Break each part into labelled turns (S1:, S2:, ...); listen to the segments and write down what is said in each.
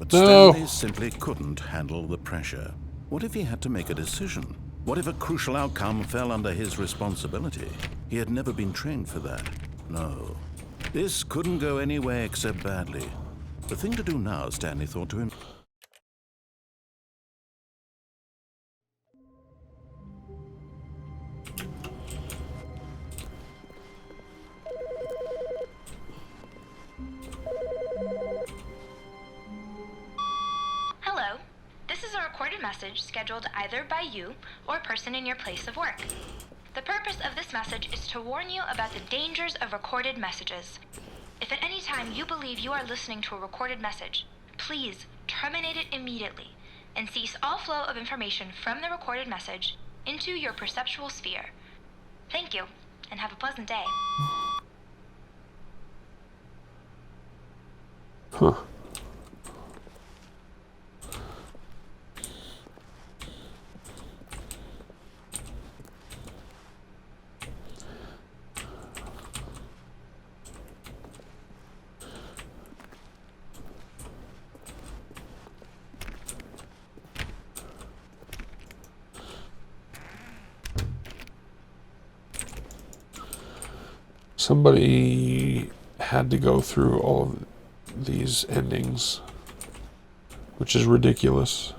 S1: But
S2: No.
S1: Stanley simply couldn't handle the pressure. What if he had to make a decision? What if a crucial outcome fell under his responsibility? He had never been trained for that. No. This couldn't go any way except badly. The thing to do now, Stanley thought to him.
S3: Hello. This is a recorded message scheduled either by you or a person in your place of work. The purpose of this message is to warn you about the dangers of recorded messages. If at any time you believe you are listening to a recorded message, please terminate it immediately and cease all flow of information from the recorded message into your perceptual sphere. Thank you, and have a pleasant day.
S2: Huh. Somebody had to go through all of these endings, which is ridiculous.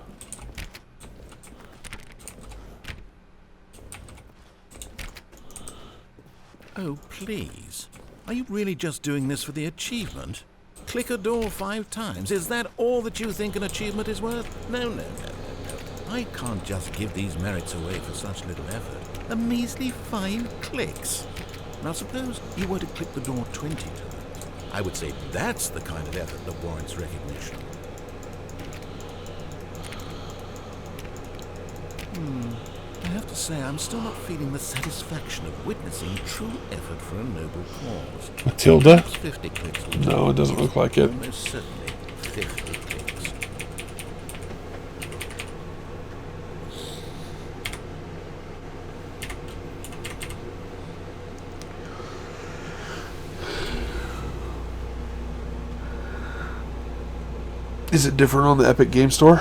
S1: Oh, please. Are you really just doing this for the achievement? Click a door 5 times. Is that all that you think an achievement is worth? No. I can't just give these merits away for such little effort. A measly 5 clicks. Now suppose you were to click the door 20 times. I would say that's the kind of effort that warrants recognition. I have to say, I'm still not feeling the satisfaction of witnessing true effort for a noble cause.
S2: Matilda?
S1: Perhaps 50 clicks.
S2: No, it doesn't look like it.
S1: Almost certainly 50 clicks.
S2: Is it different on the Epic Game Store?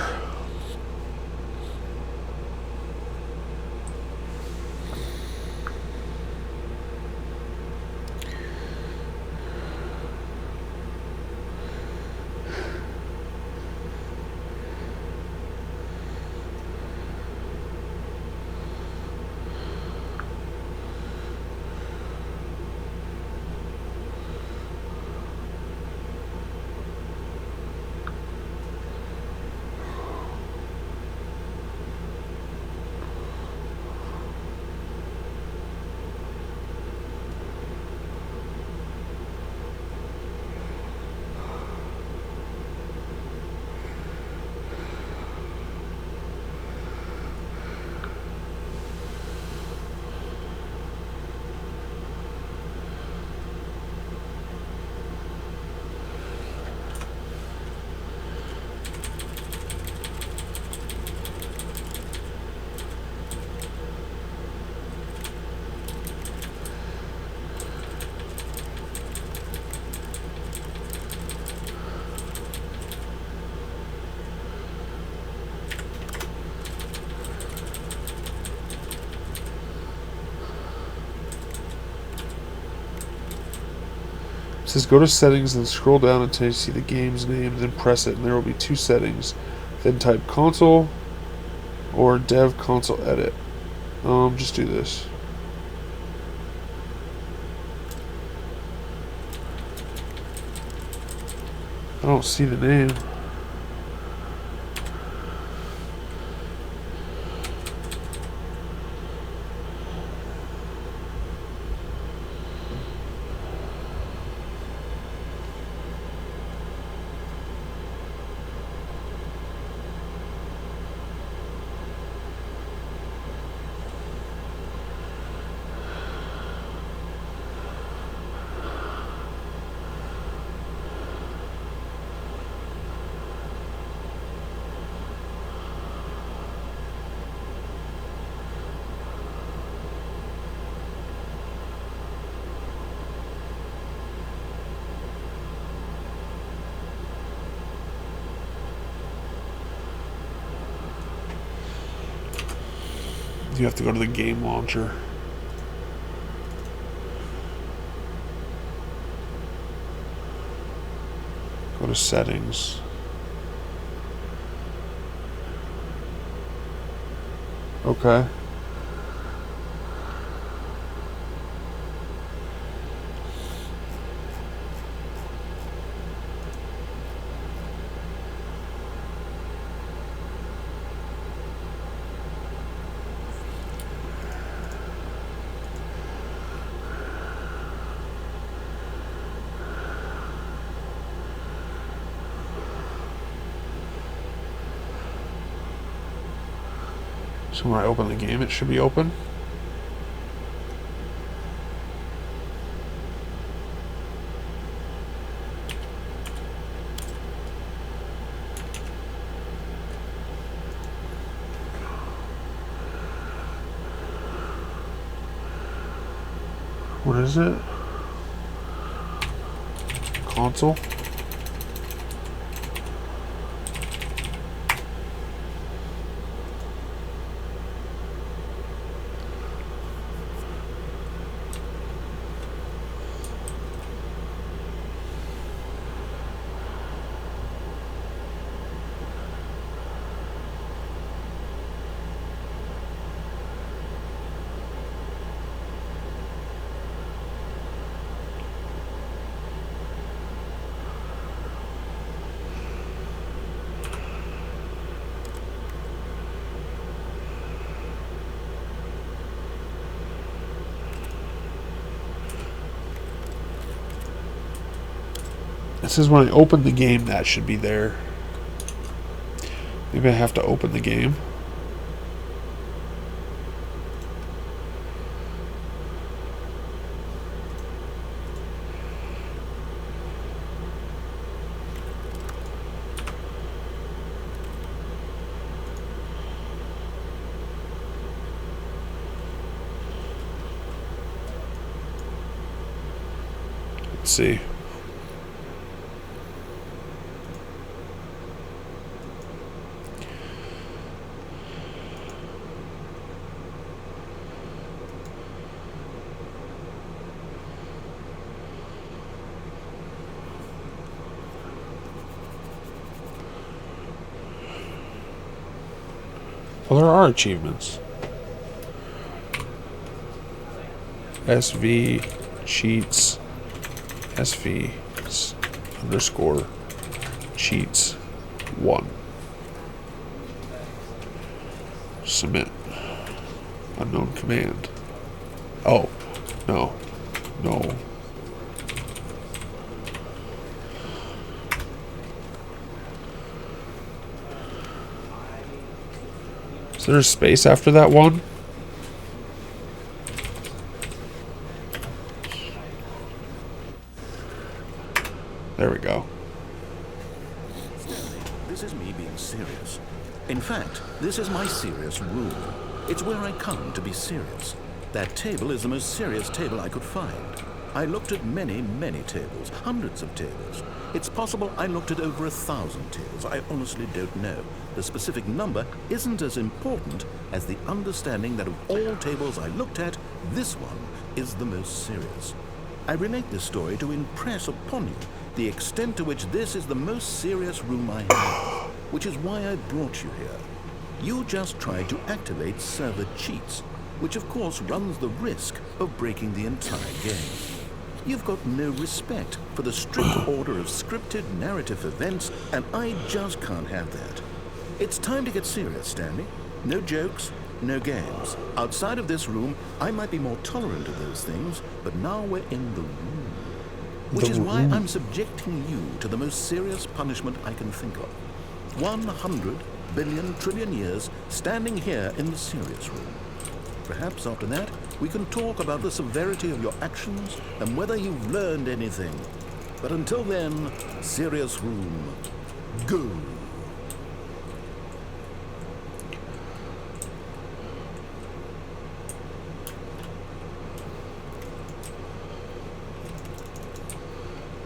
S2: It says go to settings, then scroll down until you see the game's name, then press it, and there will be 2 settings. Then type console or dev console edit. Just do this. I don't see the name. You have to go to the game launcher. Go to settings. Okay. So when I open the game, it should be open. What is it? Console? It says when I open the game, that should be there. Maybe I have to open the game. Let's see. Well, there are achievements. SV cheats. SV underscore cheats 1. Submit. Unknown command. Oh, no. No. Is there a space after that one? There we go.
S1: Stanley, this is me being serious. In fact, this is my serious rule. It's where I come to be serious. That table is the most serious table I could find. I looked at many, many tables, hundreds of tables. It's possible I looked at over 1,000 tables. I honestly don't know. The specific number isn't as important as the understanding that of all tables I looked at, this one is the most serious. I relate this story to impress upon you the extent to which this is the most serious room I have, which is why I brought you here. You just tried to activate server cheats, which of course runs the risk of breaking the entire game. You've got no respect for the strict order of scripted narrative events, and I just can't have that. It's time to get serious, Stanley. No jokes, no games. Outside of this room, I might be more tolerant of those things, but now we're in the room. Which is why I'm subjecting you to the most serious punishment I can think of. 100 billion trillion years standing here in the serious room. Perhaps after that, we can talk about the severity of your actions and whether you've learned anything. But until then, serious room, go.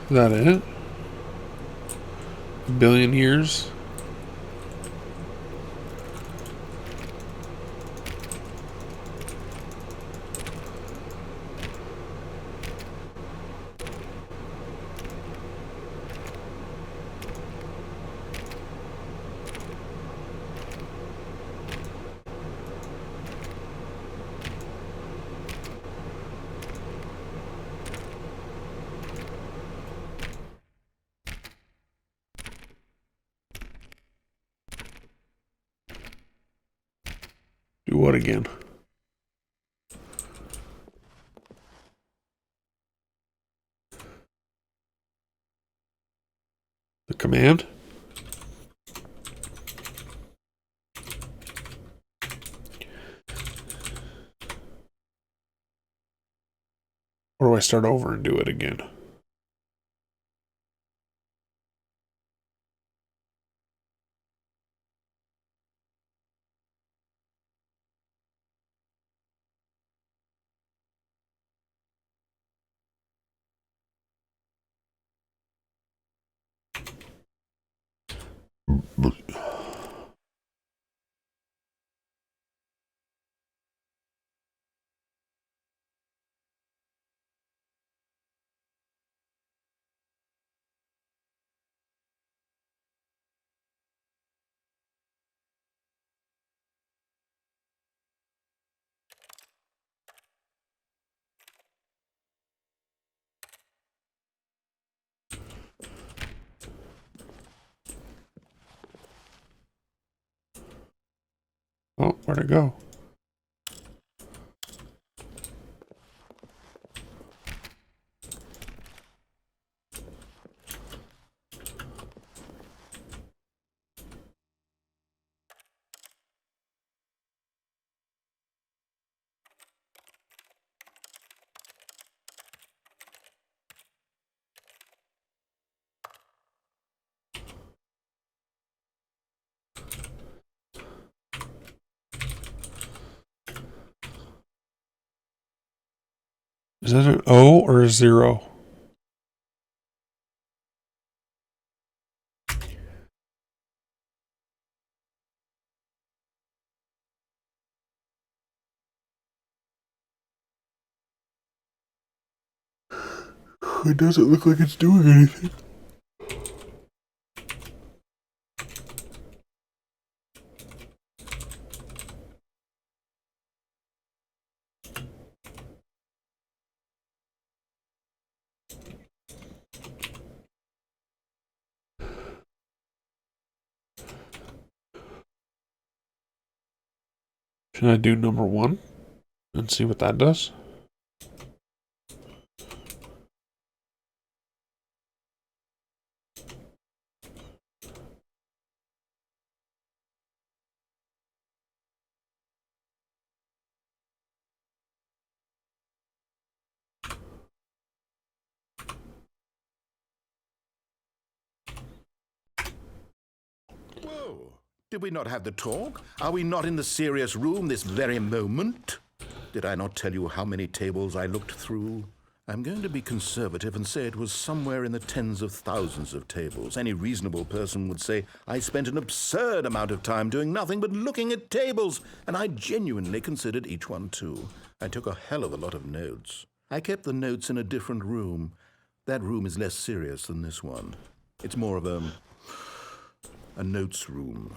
S2: Is that it? A billion years? Do what again? The command? Or do I start over and do it again? Oh, where'd it go? Is that an O or a 0? It doesn't look like it's doing anything. Should I do number 1 and see what that does?
S1: Whoa! Did we not have the talk? Are we not in the serious room this very moment? Did I not tell you how many tables I looked through? I'm going to be conservative and say it was somewhere in the tens of thousands of tables. Any reasonable person would say I spent an absurd amount of time doing nothing but looking at tables, and I genuinely considered each one too. I took a hell of a lot of notes. I kept the notes in a different room. That room is less serious than this one. It's more of a notes room.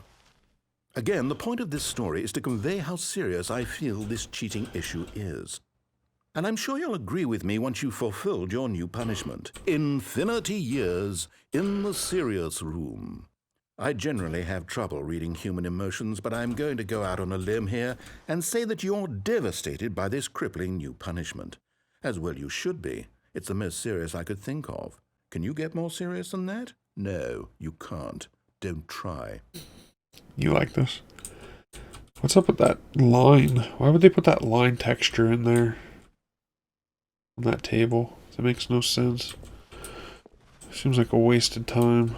S1: Again, the point of this story is to convey how serious I feel this cheating issue is. And I'm sure you'll agree with me once you've fulfilled your new punishment. Infinity years in the serious room. I generally have trouble reading human emotions, but I'm going to go out on a limb here and say that you're devastated by this crippling new punishment. As well you should be. It's the most serious I could think of. Can you get more serious than that? No, you can't. Don't try.
S2: You like this? What's up with that line? Why would they put that line texture in there? On that table? That makes no sense. Seems like a wasted time.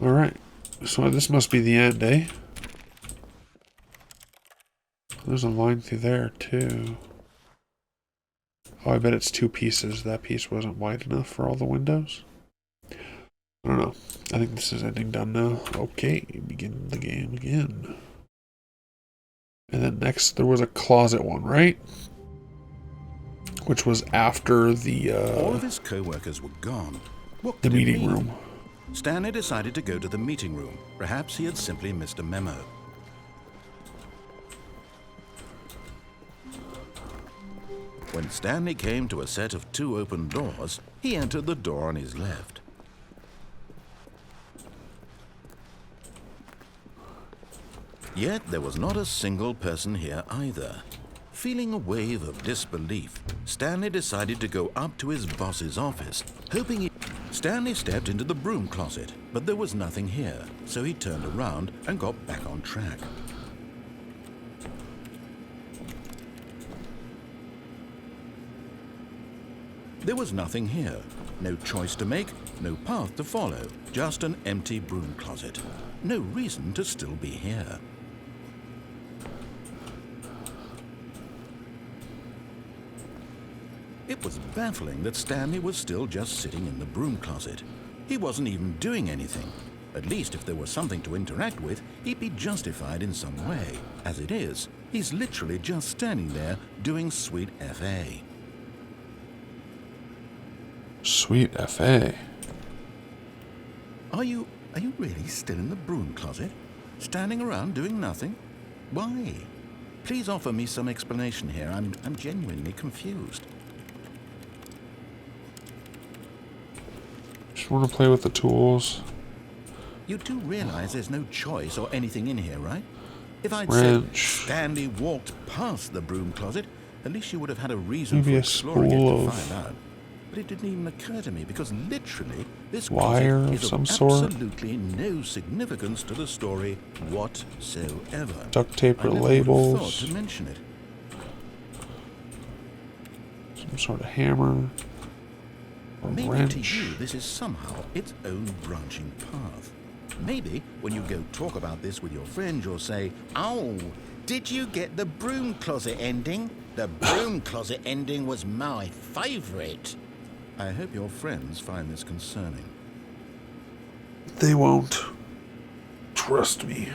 S2: Alright. So this must be the end, eh? There's a line through there, too. Oh, I bet it's 2 pieces. That piece wasn't wide enough for all the windows. I don't know. I think this is ending done now. Okay, begin the game again. And then next, there was a closet one, right? Which was after the,
S1: all of his co-workers were gone. What
S2: the
S1: did it
S2: meeting
S1: mean?
S2: room.
S1: Stanley decided to go to the meeting room. Perhaps he had simply missed a memo. When Stanley came to a set of 2 open doors, he entered the door on his left. Yet there was not a single person here either. Feeling a wave of disbelief, Stanley decided to go up to his boss's office, hoping he... Stanley stepped into the broom closet, but there was nothing here, so he turned around and got back on track. There was nothing here. No choice to make, no path to follow, just an empty broom closet. No reason to still be here. It was baffling that Stanley was still just sitting in the broom closet. He wasn't even doing anything. At least if there was something to interact with, he'd be justified in some way. As it is, he's literally just standing there doing sweet FA.
S2: Sweet FA.
S1: Are you really still in the broom closet? Standing around doing nothing? Why? Please offer me some explanation here. I'm genuinely confused.
S2: Just want to play with the tools.
S1: You do realize there's no choice or anything in here, right? If I'd
S2: Wrench.
S1: said Stanley walked past the broom closet, at least you would have had a reason
S2: Maybe
S1: for
S2: a
S1: exploring it
S2: spool
S1: to
S2: of
S1: find out. But it didn't even occur to me because literally this
S2: wire
S1: closet
S2: of
S1: is
S2: some
S1: of
S2: sort.
S1: absolutely no significance to the story whatsoever.
S2: Duct tape
S1: I
S2: or
S1: never would have thought
S2: labels.
S1: to mention it.
S2: Some sort of hammer. A
S1: Maybe
S2: wrench.
S1: to you this is somehow its own branching path. Maybe when you go talk about this with your friend, you'll say, "Oh, did you get the broom closet ending? The broom closet ending was my favorite." I hope your friends find this concerning.
S2: They won't. Trust me.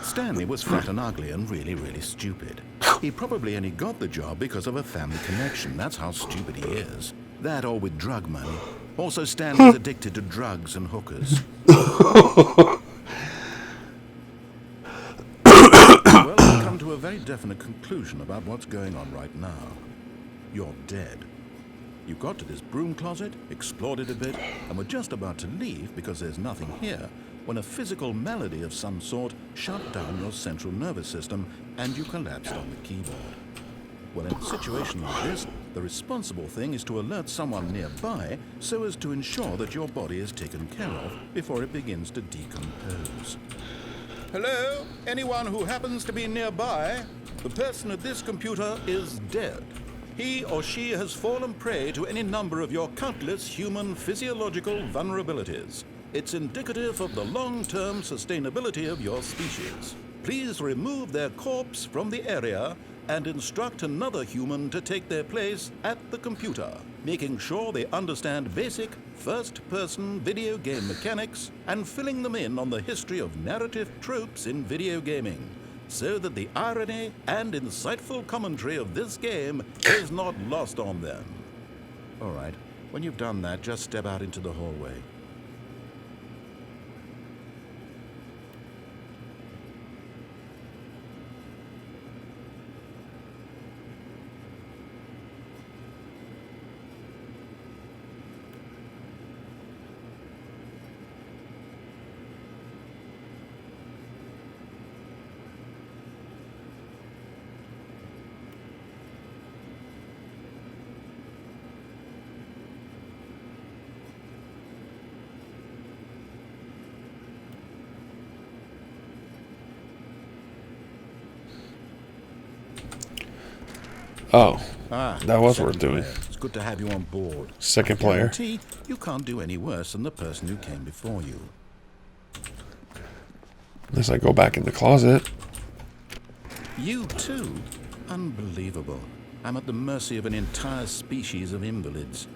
S1: Stanley was fat and ugly and really, really stupid. He probably only got the job because of a family connection. That's how stupid he is. That or with drug money. Also, Stanley's addicted to drugs and hookers. Well, I've come to a very definite conclusion about what's going on right now. You're dead. You got to this broom closet, explored it a bit, and were just about to leave because there's nothing here, when a physical malady of some sort shut down your central nervous system and you collapsed on the keyboard. Well, in a situation like this, the responsible thing is to alert someone nearby so as to ensure that your body is taken care of before it begins to decompose. Hello? Anyone who happens to be nearby? The person at this computer is dead. He or she has fallen prey to any number of your countless human physiological vulnerabilities. It's indicative of the long-term sustainability of your species. Please remove their corpse from the area and instruct another human to take their place at the computer, making sure they understand basic first-person video game mechanics and filling them in on the history of narrative tropes in video gaming, so that the irony and insightful commentary of this game is not lost on them. All right, when you've done that, just step out into the hallway.
S2: Oh, that was worth
S1: second
S2: doing.
S1: player. It's good to have you on board.
S2: Second
S1: I
S2: player.
S1: guarantee you can't do any worse than the person who came before you.
S2: Unless I go back in the closet.
S1: You too? Unbelievable. I'm at the mercy of an entire species of invalids.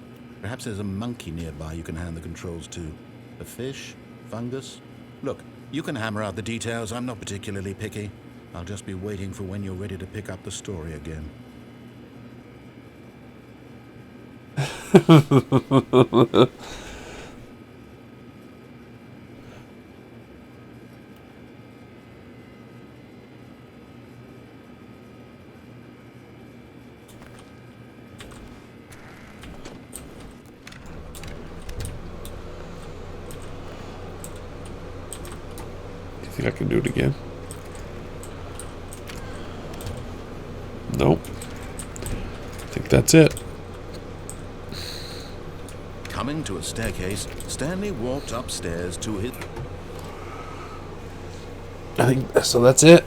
S1: Perhaps there's a monkey nearby you can hand the controls to. A fish? Fungus? Look, you can hammer out the details. I'm not particularly picky. I'll just be waiting for when you're ready to pick up the story again.
S2: think I can do it again. Nope. I think that's it.
S1: Coming to a staircase, Stanley walked upstairs to his...
S2: I think so. That's it.